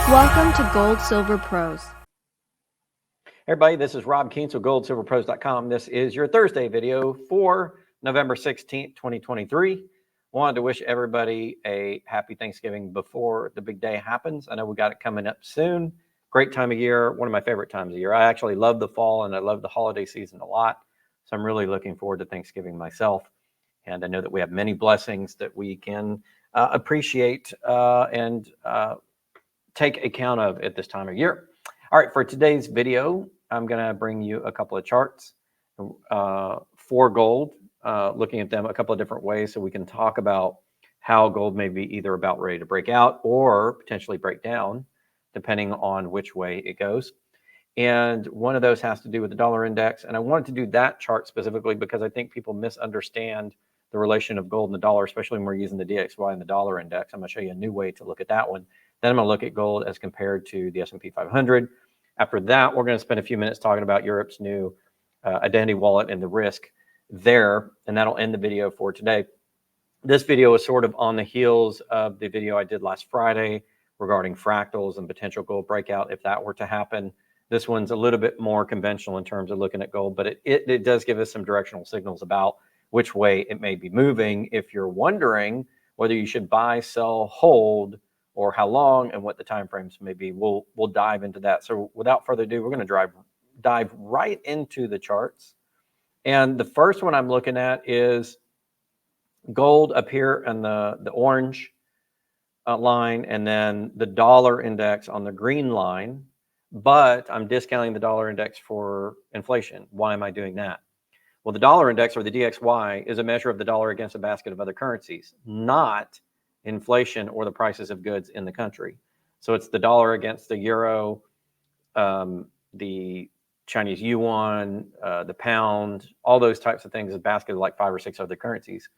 Welcome to Gold Silver Pros. Hey everybody, this is Rob Kientz with 𝑔oldsilverpros.com. This is your Thursday video for November 16th, 2023. Wanted to wish everybody a happy Thanksgiving before the big day happens. I know we got it coming up soon. Great time of year, one of my favorite times of year. I actually love the fall and I love the holiday season a lot. So I'm really looking forward to Thanksgiving myself. And I know that we have many blessings that we can appreciate and take account of at this time of year. All right, for today's video, I'm going to bring you a couple of charts for gold, looking at them a couple of different ways so we can talk about how gold may be either about ready to break out or potentially break down, depending on which way it goes. And one of those has to do with the dollar index. And I wanted to do that chart specifically because I think people misunderstand the relation of gold and the dollar, especially when we're using the DXY and the dollar index. I'm going to show you a new way to look at that one. Then I'm going to look at gold as compared to the S&P 500. After that, we're going to spend a few minutes talking about Europe's new identity wallet and the risk there, and that'll end the video for today. This video is sort of on the heels of the video I did last Friday regarding fractals and potential gold breakout if that were to happen. This one's a little bit more conventional in terms of looking at gold, but it does give us some directional signals about which way it may be moving. If you're wondering whether you should buy, sell, hold, or how long and what the time frames may be, we'll dive into that. So without further ado, we're going to dive right into the charts. And the first one I'm looking at is gold up here in the orange line, and then the dollar index on the green line. But I'm discounting the dollar index for inflation. Why am I doing that? Well, the dollar index, or the DXY, is a measure of the dollar against a basket of other currencies, not inflation or the prices of goods in the country. So it's the dollar against the euro, the Chinese yuan, the pound, all those types of things, a basket of like 5 or 6 other currencies.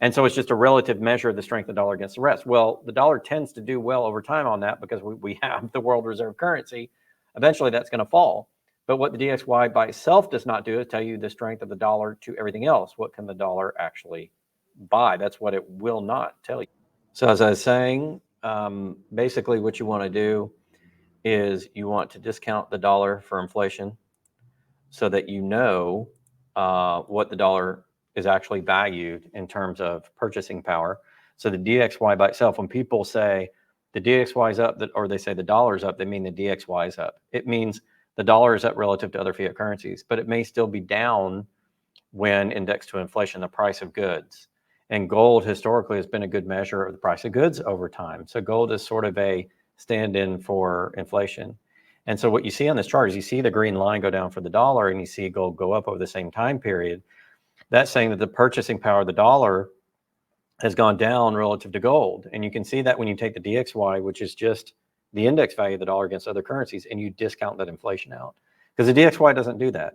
And so it's just a relative measure of the strength of the dollar against the rest. Well, the dollar tends to do well over time on that because we have the world reserve currency. Eventually that's going to fall. But what the DXY by itself does not do is tell you the strength of the dollar to everything else. What can the dollar actually buy? That's what it will not tell you. So as I was saying, basically what you want to do is you want to discount the dollar for inflation so that you know what the dollar is actually valued in terms of purchasing power. So the DXY by itself, when people say the DXY is up, or they say the dollar is up, they mean the DXY is up. It means the dollar is up relative to other fiat currencies, but it may still be down when indexed to inflation, the price of goods. And gold historically has been a good measure of the price of goods over time. So gold is sort of a stand-in for inflation. And so what you see on this chart is you see the green line go down for the dollar and you see gold go up over the same time period. That's saying that the purchasing power of the dollar has gone down relative to gold. And you can see that when you take the DXY, which is just the index value of the dollar against other currencies, and you discount that inflation out. Because the DXY doesn't do that.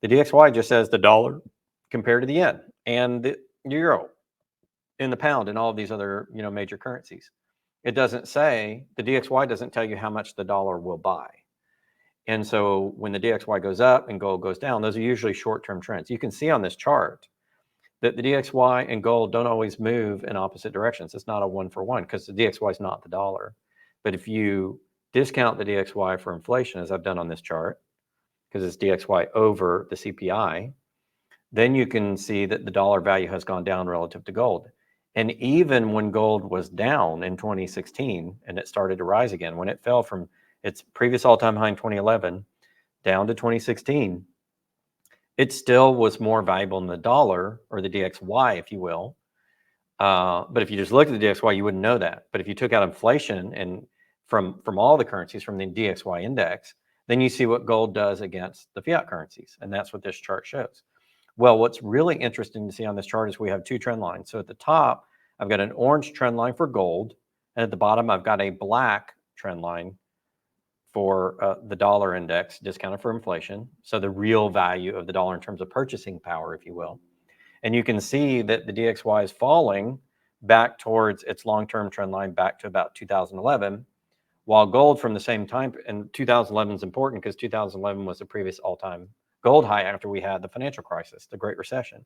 The DXY just says the dollar compared to the yen and the euro and the pound and all of these other major currencies. It doesn't say, the DXY doesn't tell you how much the dollar will buy. And so when the DXY goes up and gold goes down, those are usually short-term trends. You can see on this chart that the DXY and gold don't always move in opposite directions. It's not a one-for-one because the DXY is not the dollar. But if you discount the DXY for inflation, as I've done on this chart, because it's DXY over the CPI, then you can see that the dollar value has gone down relative to gold. And even when gold was down in 2016 and it started to rise again, when it fell from its previous all-time high in 2011 down to 2016, it still was more valuable than the dollar, or the DXY, if you will. But if you just looked at the DXY, you wouldn't know that. But if you took out inflation and from all the currencies from the DXY index, then you see what gold does against the fiat currencies. And that's what this chart shows. Well, what's really interesting to see on this chart is we have 2 trend lines. So at the top, I've got an orange trend line for gold. And at the bottom, I've got a black trend line for the dollar index discounted for inflation. So the real value of the dollar in terms of purchasing power, if you will. And you can see that the DXY is falling back towards its long-term trend line back to about 2011, while gold from the same time, and 2011 is important because 2011 was the previous all-time gold high after we had the financial crisis, the Great Recession.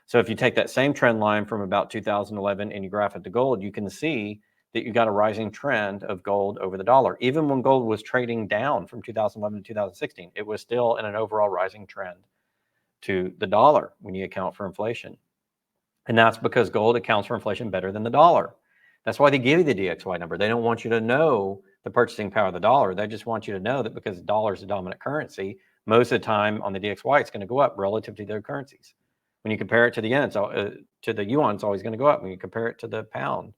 So if you take that same trend line from about 2011 and you graph it to gold, you can see that you got a rising trend of gold over the dollar. Even when gold was trading down from 2011 to 2016, it was still in an overall rising trend to the dollar when you account for inflation. And that's because gold accounts for inflation better than the dollar. That's why they give you the DXY number. They don't want you to know the purchasing power of the dollar. They just want you to know that because the dollar is the dominant currency, most of the time on the DXY, it's going to go up relative to the other currencies. When you compare it to the yen, to the yuan, it's always going to go up. When you compare it to the pound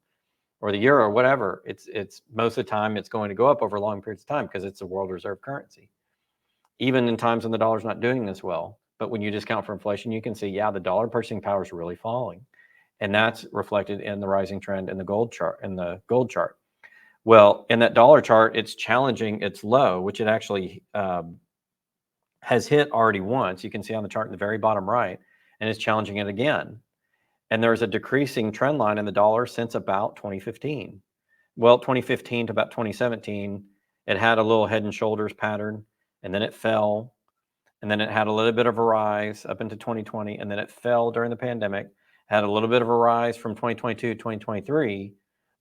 or the euro or whatever, it's most of the time it's going to go up over long periods of time because it's a world reserve currency. Even in times when the dollar's not doing this well. But when you discount for inflation, you can see, yeah, the dollar purchasing power is really falling. And that's reflected in the rising trend in the gold chart, Well, in that dollar chart, it's challenging its low, which it actually has hit already once. You can see on the chart in the very bottom right, and it's challenging it again. And there's a decreasing trend line in the dollar since about 2015. Well, 2015 to about 2017, it had a little head and shoulders pattern, and then it fell. And then it had a little bit of a rise up into 2020, and then it fell during the pandemic, had a little bit of a rise from 2022 to 2023,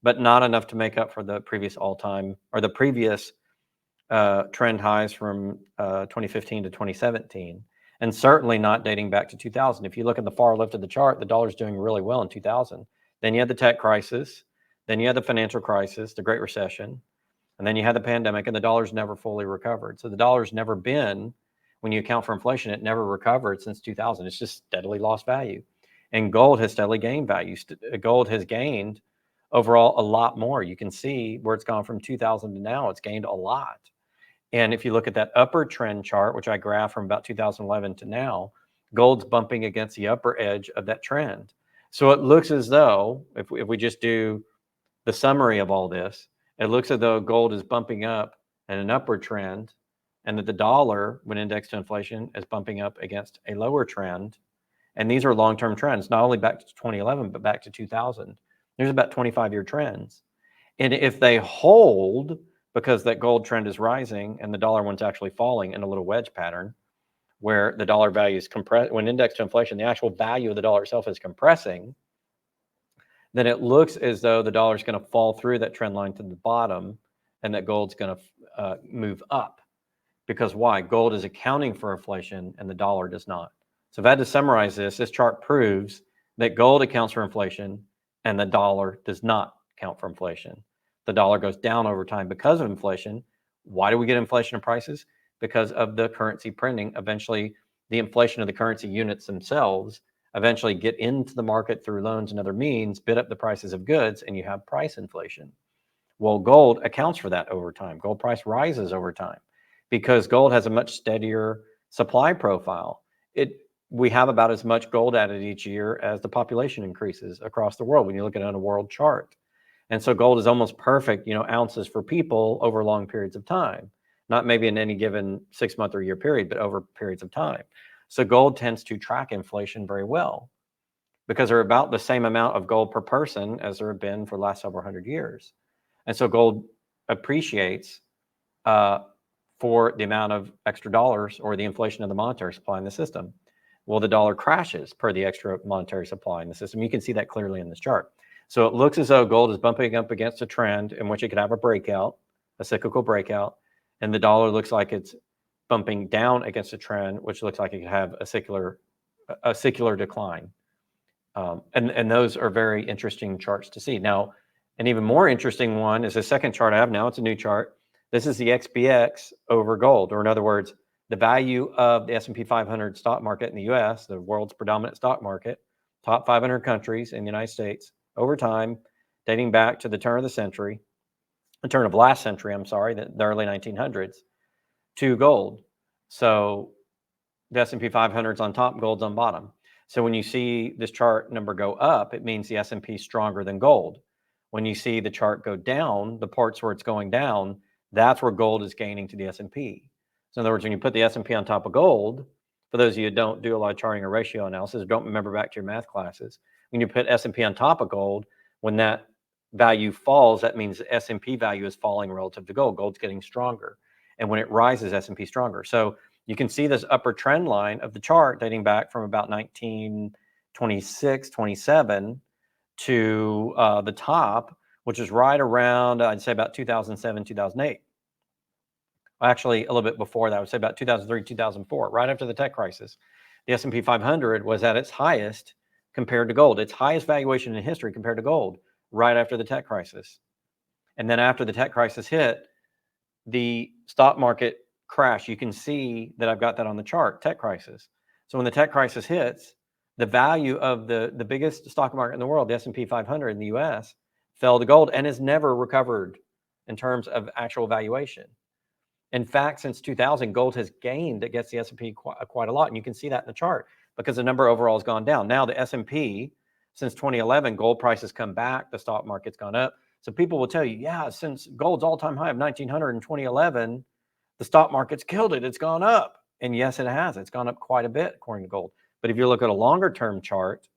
but not enough to make up for the previous all-time or the previous trend highs from 2015 to 2017, and certainly not dating back to 2000. If you look at the far left of the chart, the dollar's doing really well in 2000. Then you had the tech crisis, then you had the financial crisis, the Great Recession, and then you had the pandemic, and the dollar's never fully recovered. So the dollar's never been, when you account for inflation, it never recovered since 2000. It's just steadily lost value. And gold has steadily gained value. Gold has gained overall a lot more. You can see where it's gone from 2000 to now, it's gained a lot. And if you look at that upper trend chart, which I graphed from about 2011 to now, gold's bumping against the upper edge of that trend. So it looks as though, if we just do the summary of all this, it looks as though gold is bumping up in an upward trend, and that the dollar, when indexed to inflation, is bumping up against a lower trend. And these are long-term trends, not only back to 2011, but back to 2000. There's about 25-year trends. And if they hold, because that gold trend is rising and the dollar one's actually falling in a little wedge pattern, where the dollar value is compressed, when indexed to inflation, the actual value of the dollar itself is compressing, then it looks as though the dollar is going to fall through that trend line to the bottom, and that gold's going to move up. Because why? Gold is accounting for inflation and the dollar does not. So if I had to summarize this chart proves that gold accounts for inflation and the dollar does not account for inflation. The dollar goes down over time because of inflation. Why do we get inflation in prices? Because of the currency printing. Eventually, the inflation of the currency units themselves eventually get into the market through loans and other means, bid up the prices of goods, and you have price inflation. Well, gold accounts for that over time. Gold price rises over time, because gold has a much steadier supply profile. We have about as much gold added each year as the population increases across the world when you look at it on a world chart. And so gold is almost perfect, ounces for people over long periods of time, not maybe in any given 6 month or year period, but over periods of time. So gold tends to track inflation very well because they're about the same amount of gold per person as there have been for the last several hundred years. And so gold appreciates for the amount of extra dollars or the inflation of the monetary supply in the system. Well, the dollar crashes per the extra monetary supply in the system. You can see that clearly in this chart. So it looks as though gold is bumping up against a trend in which it could have a breakout, a cyclical breakout, and the dollar looks like it's bumping down against a trend, which looks like it could have a secular decline. And those are very interesting charts to see. Now, an even more interesting one is the second chart I have now. It's a new chart. This is the XBX over gold, or in other words, the value of the S&P 500 stock market in the US, the world's predominant stock market, top 500 countries in the United States, over time, dating back to the turn of last century, the early 1900s, to gold. So the S&P 500's on top, gold's on bottom. So when you see this chart number go up, it means the S&P is stronger than gold. When you see the chart go down, the parts where it's going down, that's where gold is gaining to the S&P. So in other words, when you put the S&P on top of gold, for those of you who don't do a lot of charting or ratio analysis, don't remember back to your math classes, when you put S&P on top of gold, when that value falls, that means the S&P value is falling relative to gold. Gold's getting stronger. And when it rises, S&P stronger. So you can see this upper trend line of the chart dating back from about 1926, 27 to the top, which is right around, I'd say about 2007, 2008. Actually, a little bit before that, I would say about 2003, 2004, right after the tech crisis. The S&P 500 was at its highest compared to gold, its highest valuation in history compared to gold, right after the tech crisis. And then after the tech crisis hit, the stock market crashed. You can see that I've got that on the chart, tech crisis. So when the tech crisis hits, the value of the biggest stock market in the world, the S&P 500 in the US, fell to gold and has never recovered in terms of actual valuation. In fact, since 2000, gold has gained against the S&P quite a lot. And you can see that in the chart because the number overall has gone down. Now the S&P, since 2011, gold prices come back, the stock market's gone up. So people will tell you, yeah, since gold's all-time high of 1900 in 2011, the stock market's killed it, it's gone up. And yes, it has. It's gone up quite a bit according to gold. But if you look at a longer-term chart,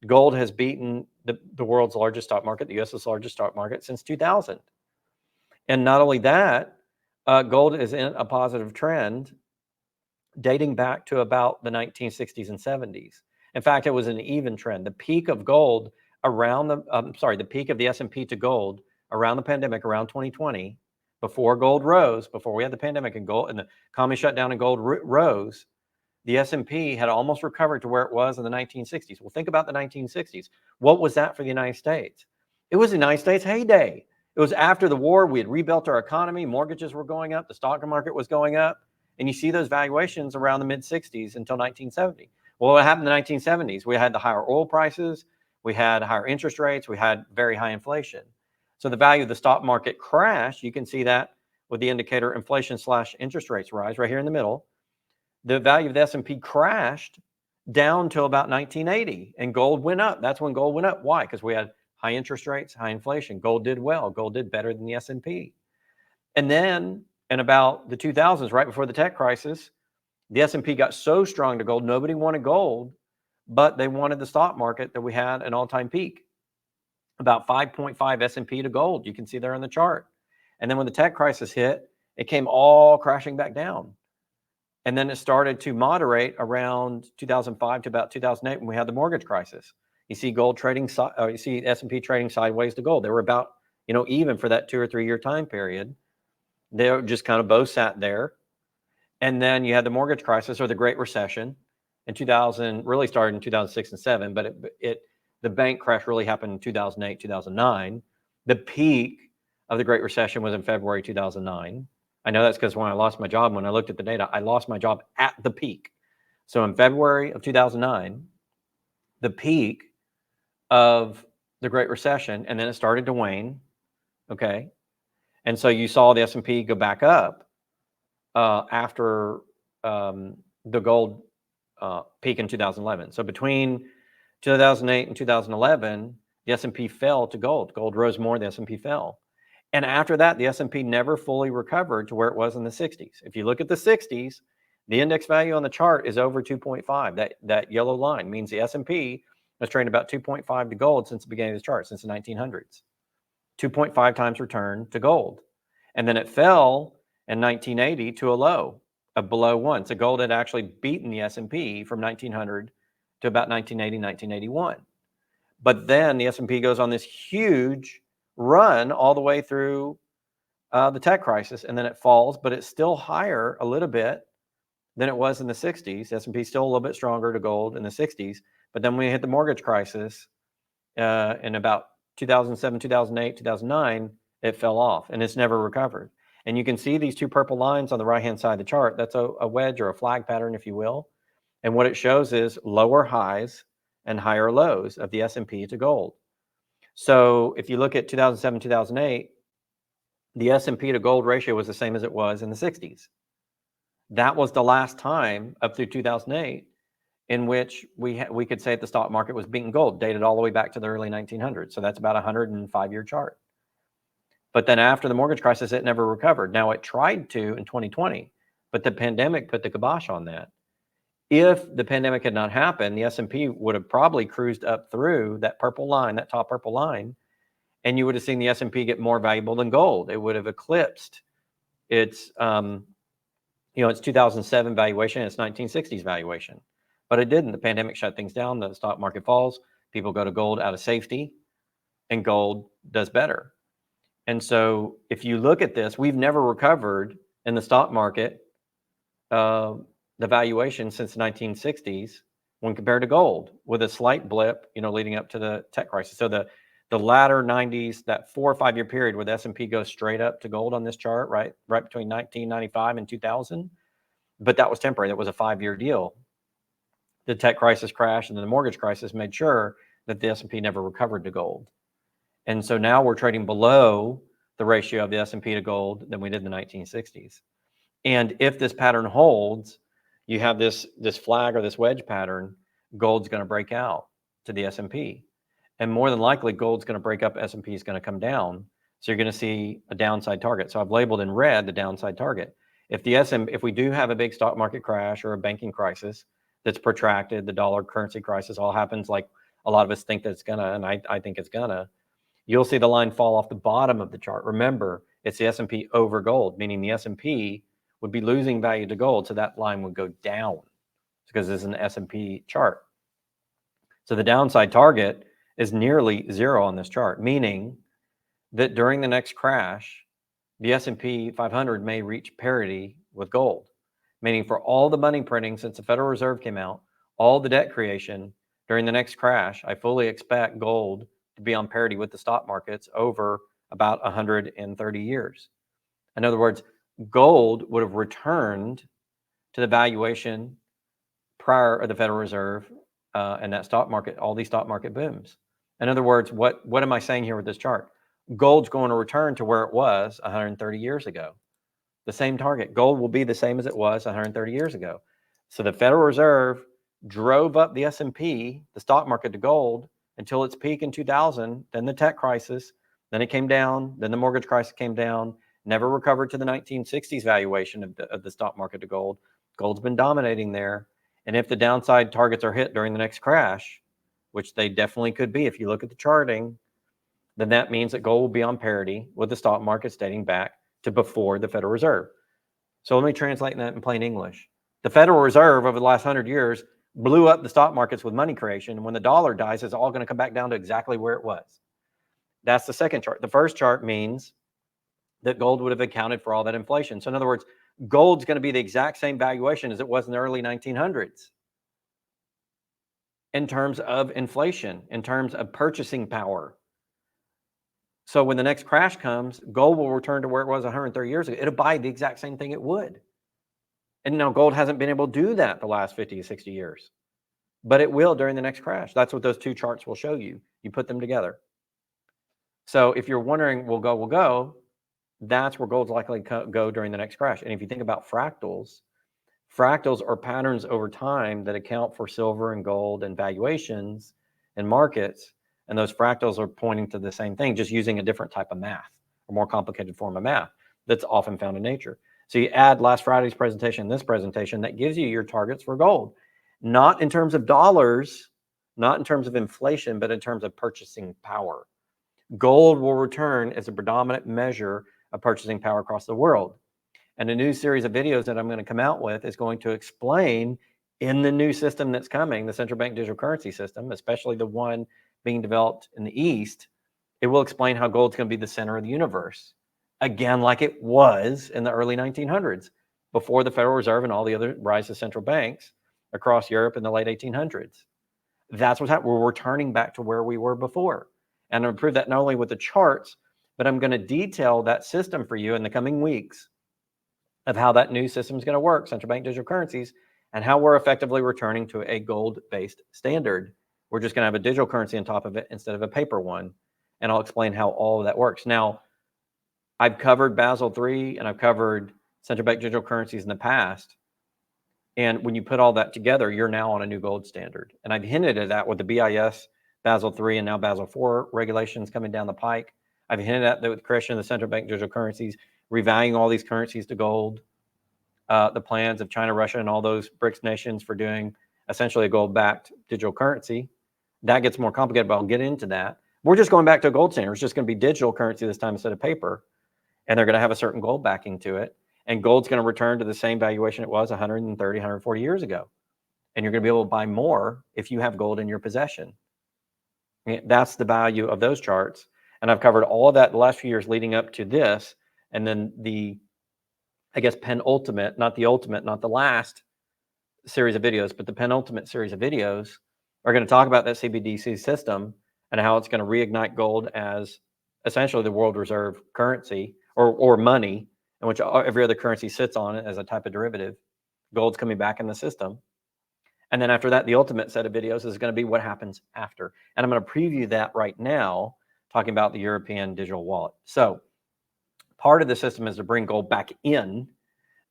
gold has beaten the world's largest stock market, the US's largest stock market, since 2000. And not only that, gold is in a positive trend dating back to about the 1960s and 70s. In fact, it was an even trend. The peak of gold around the peak of the S&P to gold around the pandemic, around 2020, before gold rose, before we had the pandemic and gold and the economy shut down and gold rose, the S&P had almost recovered to where it was in the 1960s. Well, think about the 1960s. What was that for the United States? It was the United States heyday. It was after the war. We had rebuilt our economy. Mortgages were going up. The stock market was going up. And you see those valuations around the mid-60s until 1970. Well, what happened in the 1970s? We had the higher oil prices. We had higher interest rates. We had very high inflation. So the value of the stock market crashed. You can see that with the indicator inflation/interest rates rise right here in the middle. The value of the S&P crashed down to about 1980, and gold went up. That's when gold went up. Why? Because we had high interest rates, high inflation. Gold did well. Gold did better than the S&P. And then in about the 2000s, right before the tech crisis, the S&P got so strong to gold, nobody wanted gold, but they wanted the stock market that we had an all-time peak, about 5.5 S&P to gold. You can see there on the chart. And then when the tech crisis hit, it came all crashing back down. And then it started to moderate around 2005 to about 2008 when we had the mortgage crisis. You see gold trading, you see S&P trading sideways to gold. They were about, even for that 2 or 3 year time period. They were just kind of both sat there. And then you had the mortgage crisis or the Great Recession in 2000, really started in 2006 and 7, but the bank crash really happened in 2008, 2009. The peak of the Great Recession was in February 2009. I know that's because when I lost my job, when I looked at the data, I lost my job at the peak. So in February of 2009, the peak of the Great Recession, and then it started to wane, okay? And so you saw the S&P go back up after the gold peak in 2011. So between 2008 and 2011, the S&P fell to gold. Gold rose more, the S&P fell. And after that, the S&P never fully recovered to where it was in the 60s. If you look at the 60s, the index value on the chart is over 2.5. That yellow line means the S&P has traded about 2.5 to gold since the beginning of the chart, since the 1900s. 2.5 times return to gold. And then it fell in 1980 to a low of below 1. So gold had actually beaten the S&P from 1900 to about 1980, 1981. But then the S&P goes on this huge run all the way through the tech crisis, and then it falls, but it's still higher a little bit than it was in the 60s. S&P is still a little bit stronger to gold in the 60s, but then when we hit the mortgage crisis in about 2007, 2008, 2009, it fell off, and it's never recovered. And you can see these two purple lines on the right-hand side of the chart. That's a wedge or a flag pattern, if you will. And what it shows is lower highs and higher lows of the S&P to gold. So if you look at 2007, 2008, the S&P to gold ratio was the same as it was in the 60s. That was the last time up through 2008 in which we could say that the stock market was beating gold, dated all the way back to the early 1900s. So that's about a 105-year chart. But then after the mortgage crisis, it never recovered. Now it tried to in 2020, but the pandemic put the kibosh on that. If the pandemic had not happened, the S&P would have probably cruised up through that purple line, that top purple line, and you would have seen the S&P get more valuable than gold. It would have eclipsed its, its 2007 valuation, its 1960s valuation. But it didn't. The pandemic shut things down. The stock market falls. People go to gold out of safety, and gold does better. And so if you look at this, we've never recovered in the stock market the valuation since the 1960s when compared to gold, with a slight blip, leading up to the tech crisis. So the latter 90s, that 4 or 5 year period where the S&P goes straight up to gold on this chart, right between 1995 and 2000. But that was temporary. That was a 5-year deal. The tech crisis crash and then the mortgage crisis made sure that the S&P never recovered to gold. And so now we're trading below the ratio of the S&P to gold than we did in the 1960s. And if this pattern holds, you have this flag or this wedge pattern, gold's going to break out to the S&P. And more than likely, gold's going to break up, S&P is going to come down. So you're going to see a downside target. So I've labeled in red the downside target. If we do have a big stock market crash or a banking crisis that's protracted, the dollar currency crisis all happens like a lot of us think that it's gonna, and I think it's gonna, you'll see the line fall off the bottom of the chart. Remember, it's the S&P over gold, meaning the S&P would be losing value to gold, so that line would go down because this is an S&P chart. So the downside target is nearly zero on this chart, meaning that during the next crash, the S&P 500 may reach parity with gold, meaning for all the money printing since the Federal Reserve came out, all the debt creation during the next crash, I fully expect gold to be on parity with the stock markets over about 130 years. In other words, gold would have returned to the valuation prior of the Federal Reserve and that stock market, all these stock market booms. In other words, what am I saying here with this chart? Gold's going to return to where it was 130 years ago. The same target. Gold will be the same as it was 130 years ago. So the Federal Reserve drove up the S&P, the stock market, to gold until its peak in 2000, then the tech crisis, then it came down, then the mortgage crisis came down, never recovered to the 1960s valuation of the stock market to gold. Gold's been dominating there. And if the downside targets are hit during the next crash, which they definitely could be if you look at the charting, then that means that gold will be on parity with the stock markets dating back to before the Federal Reserve. So let me translate that in plain English. The Federal Reserve over the last 100 years blew up the stock markets with money creation. And when the dollar dies, it's all going to come back down to exactly where it was. That's the second chart. The first chart means that gold would have accounted for all that inflation. So in other words, gold's going to be the exact same valuation as it was in the early 1900s in terms of inflation, in terms of purchasing power. So when the next crash comes, gold will return to where it was 130 years ago. It'll buy the exact same thing it would. And now gold hasn't been able to do that the last 50 to 60 years, but it will during the next crash. That's what those two charts will show you. You put them together. So if you're wondering, will go, that's where gold's likely to go during the next crash. And if you think about fractals are patterns over time that account for silver and gold and valuations and markets. And those fractals are pointing to the same thing, just using a different type of math, a more complicated form of math that's often found in nature. So you add last Friday's presentation, this presentation, that gives you your targets for gold, not in terms of dollars, not in terms of inflation, but in terms of purchasing power. Gold will return as a predominant measure of purchasing power across the world. And a new series of videos that I'm going to come out with is going to explain, in the new system that's coming, the central bank digital currency system, especially the one being developed in the East, it will explain how gold's going to be the center of the universe. Again, like it was in the early 1900s, before the Federal Reserve and all the other rise of central banks across Europe in the late 1800s. That's what's happening. We're returning back to where we were before. And I'm going to prove that not only with the charts, but I'm going to detail that system for you in the coming weeks of how that new system is going to work, central bank digital currencies, and how we're effectively returning to a gold-based standard. We're just going to have a digital currency on top of it instead of a paper one. And I'll explain how all of that works. Now, I've covered Basel III and I've covered central bank digital currencies in the past. And when you put all that together, you're now on a new gold standard. And I've hinted at that with the BIS, Basel III, and now Basel IV regulations coming down the pike. I've hinted at that with the creation of the central bank digital currencies, revaluing all these currencies to gold, the plans of China, Russia, and all those BRICS nations for doing essentially a gold-backed digital currency. That gets more complicated, but I'll get into that. We're just going back to a gold standard. It's just going to be digital currency this time instead of paper. And they're going to have a certain gold backing to it. And gold's going to return to the same valuation it was 130, 140 years ago. And you're going to be able to buy more if you have gold in your possession. That's the value of those charts. And I've covered all of that the last few years leading up to this. And then the, I guess, penultimate, not the ultimate, not the last series of videos, but the penultimate series of videos are going to talk about that CBDC system and how it's going to reignite gold as essentially the world reserve currency or money, in which every other currency sits on it as a type of derivative. Gold's coming back in the system. And then after that, the ultimate set of videos is going to be what happens after. And I'm going to preview that right now, talking about the European digital wallet. So part of the system is to bring gold back in.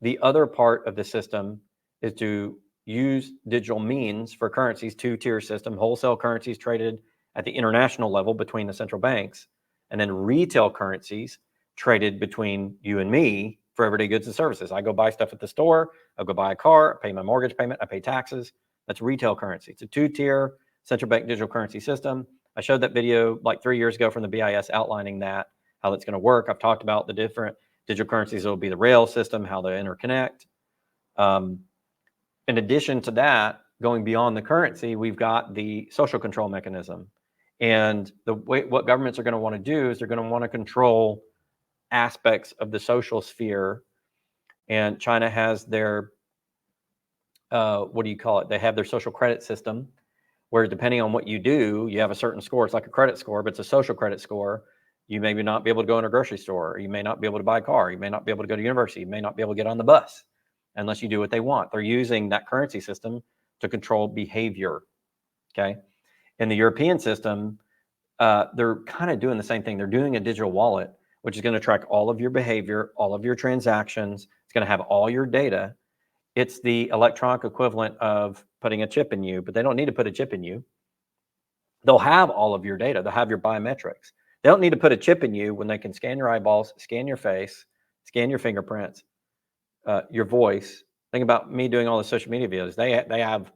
The other part of the system is to use digital means for currencies, two-tier system, wholesale currencies traded at the international level between the central banks, and then retail currencies traded between you and me for everyday goods and services. I go buy stuff at the store, I go buy a car, I pay my mortgage payment, I pay taxes. That's retail currency. It's a two-tier central bank digital currency system. I showed that video like 3 years ago from the BIS outlining that, how that's going to work. I've talked about the different digital currencies. It'll be the rail system, how they interconnect. In addition to that, going beyond the currency, we've got the social control mechanism. And the way, what governments are going to want to do is they're going to want to control aspects of the social sphere. And China has their, what do you call it? They have their social credit system, where depending on what you do, you have a certain score. It's like a credit score, but it's a social credit score. You may not be able to go in a grocery store, or you may not be able to buy a car. You may not be able to go to university. You may not be able to get on the bus unless you do what they want. They're using that currency system to control behavior, okay? In the European system, they're kind of doing the same thing. They're doing a digital wallet, which is going to track all of your behavior, all of your transactions. It's going to have all your data. It's the electronic equivalent of putting a chip in you, but they don't need to put a chip in you. They'll have all of your data. They'll have your biometrics. They don't need to put a chip in you when they can scan your eyeballs, scan your face, scan your fingerprints, your voice. Think about me doing all the social media videos. They have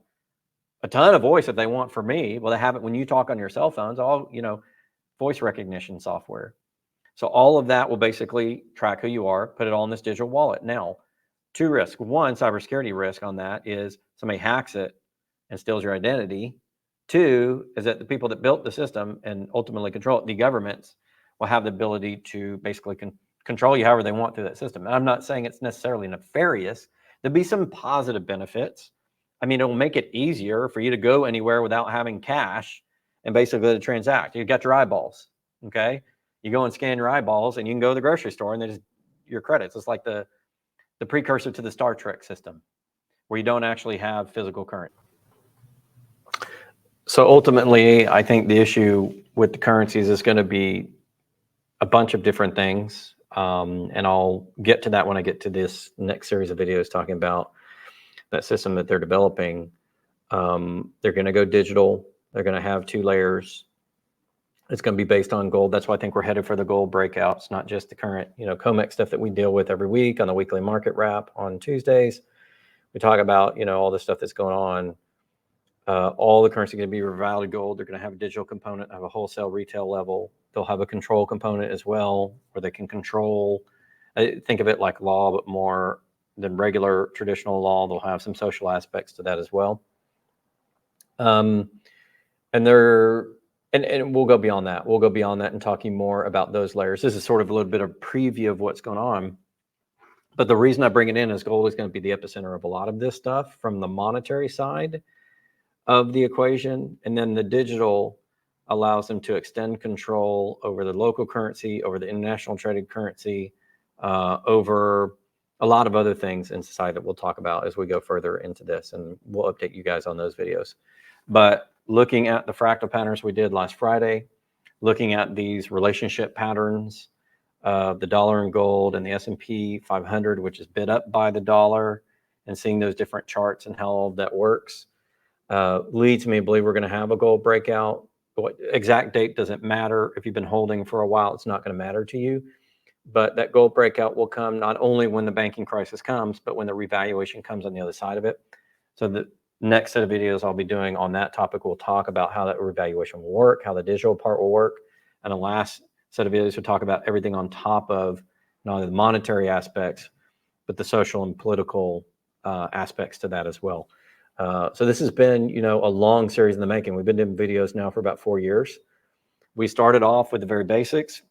a ton of voice if they want for me. Well, they have it when you talk on your cell phones, all, you know, voice recognition software. So all of that will basically track who you are, put it all in this digital wallet. Now, two risks. One, cybersecurity risk on that is somebody hacks it and steals your identity. Two is that the people that built the system and ultimately control it, the governments, will have the ability to basically control you however they want through that system. And I'm not saying it's necessarily nefarious. There'll be some positive benefits. I mean, it will make it easier for you to go anywhere without having cash and basically to transact. You've got your eyeballs, okay? You go and scan your eyeballs and you can go to the grocery store and there's your credits. It's like the precursor to the Star Trek system, where you don't actually have physical currency. So ultimately, I think the issue with the currencies is going to be a bunch of different things. And I'll get to that when I get to this next series of videos talking about that system that they're developing. They're going to go digital. They're going to have 2 layers. It's going to be based on gold. That's why I think we're headed for the gold breakouts, not just the current, you know, COMEX stuff that we deal with every week on the weekly market wrap on Tuesdays. We talk about, you know, all the stuff that's going on. All the currency is going to be revalued gold. They're going to have a digital component, have a wholesale retail level. They'll have a control component as well, where they can control, think of it like law, but more than regular traditional law. They'll have some social aspects to that as well. And we'll go beyond that. We'll go beyond that and talking more about those layers. This is sort of a little bit of preview of what's going on. But the reason I bring it in is gold is going to be the epicenter of a lot of this stuff from the monetary side of the equation. And then the digital allows them to extend control over the local currency, over the international traded currency, over a lot of other things in society that we'll talk about as we go further into this. And we'll update you guys on those videos. But looking at the fractal patterns we did last Friday, looking at these relationship patterns of the dollar and gold and the S&P 500, which is bid up by the dollar, and seeing those different charts and how all that works, leads me to believe we're going to have a gold breakout. What exact date doesn't matter. If you've been holding for a while, it's not going to matter to you. But that gold breakout will come not only when the banking crisis comes, but when the revaluation comes on the other side of it. So the next set of videos I'll be doing on that topic, we'll talk about how that revaluation will work, how the digital part will work. And the last set of videos will talk about everything on top of not only the monetary aspects, but the social and political aspects to that as well. So this has been, you know, a long series in the making. We've been doing videos now for about 4 years. we started off with the very basics.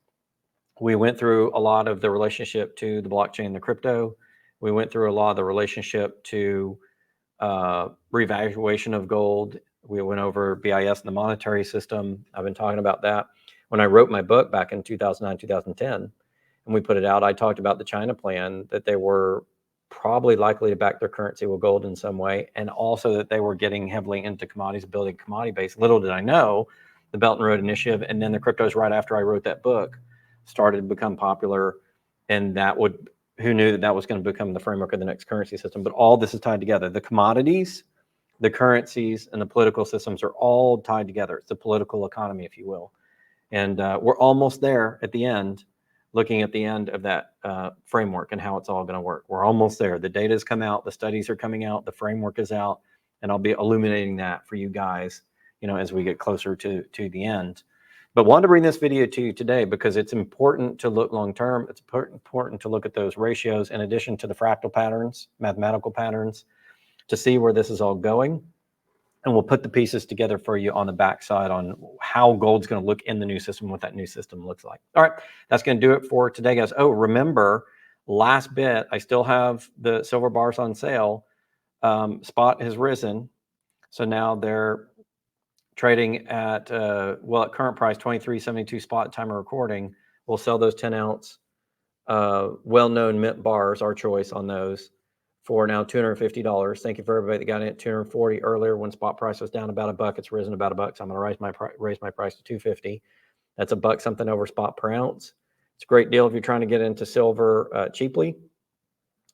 We went through a lot of the relationship to the blockchain, the crypto. We went through a lot of the relationship to revaluation of gold. We went over BIS and the monetary system. I've been talking about that. When I wrote my book back in 2009, 2010, and we put it out, I talked about the China plan, that they were probably likely to back their currency with gold in some way, and also that they were getting heavily into commodities, building commodity base. Little did I know, the Belt and Road Initiative, and then the cryptos right after I wrote that book started to become popular, and that would, who knew that that was going to become the framework of the next currency system? But all this is tied together. The commodities, the currencies, and the political systems are all tied together. It's the political economy, if you will. And we're almost there at the end, looking at the end of that framework and how it's all going to work. We're almost there. The data has come out, the studies are coming out, the framework is out, and I'll be illuminating that for you guys, you know, as we get closer to the end. But wanted to bring this video to you today because it's important to look long term. It's important to look at those ratios in addition to the fractal patterns, mathematical patterns, to see where this is all going. And we'll put the pieces together for you on the backside on how gold's going to look in the new system, what that new system looks like. All right, that's going to do it for today, guys. Oh, remember, last bit, I still have the silver bars on sale. Spot has risen. So now they're trading at, well, at current price, 23.72 spot time of recording. We'll sell those 10-ounce well-known mint bars, our choice on those, for now $250. Thank you for everybody that got in at $240 earlier when spot price was down about $1. It's risen about $1. So I'm going to raise my price to $250. That's $1 something over spot per ounce. It's a great deal if you're trying to get into silver cheaply.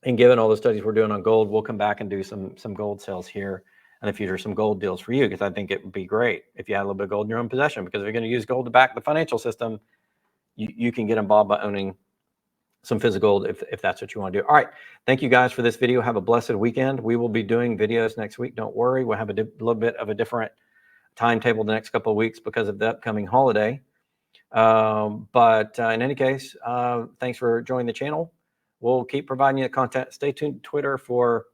And given all the studies we're doing on gold, we'll come back and do some gold sales here in the future, some gold deals for you, because I think it would be great if you had a little bit of gold in your own possession. Because if you're going to use gold to back the financial system, you can get involved by owning some physical gold if that's what you want to do. All right. Thank you guys for this video. Have a blessed weekend. We will be doing videos next week. Don't worry. We'll have a little bit of a different timetable the next couple of weeks because of the upcoming holiday. But in any case, thanks for joining the channel. We'll keep providing you the content. Stay tuned to Twitter for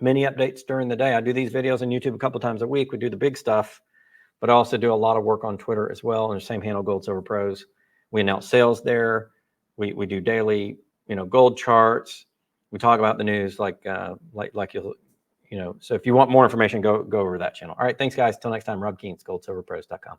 many updates during the day. I do these videos on YouTube a couple times a week. We do the big stuff, but I also do a lot of work on Twitter as well. And the same handle, Gold Silver Pros. We announce sales there. We do daily, gold charts. We talk about the news like you'll, So if you want more information, go over to that channel. All right, thanks guys. Till next time. Rob Kientz, goldsilverpros.com.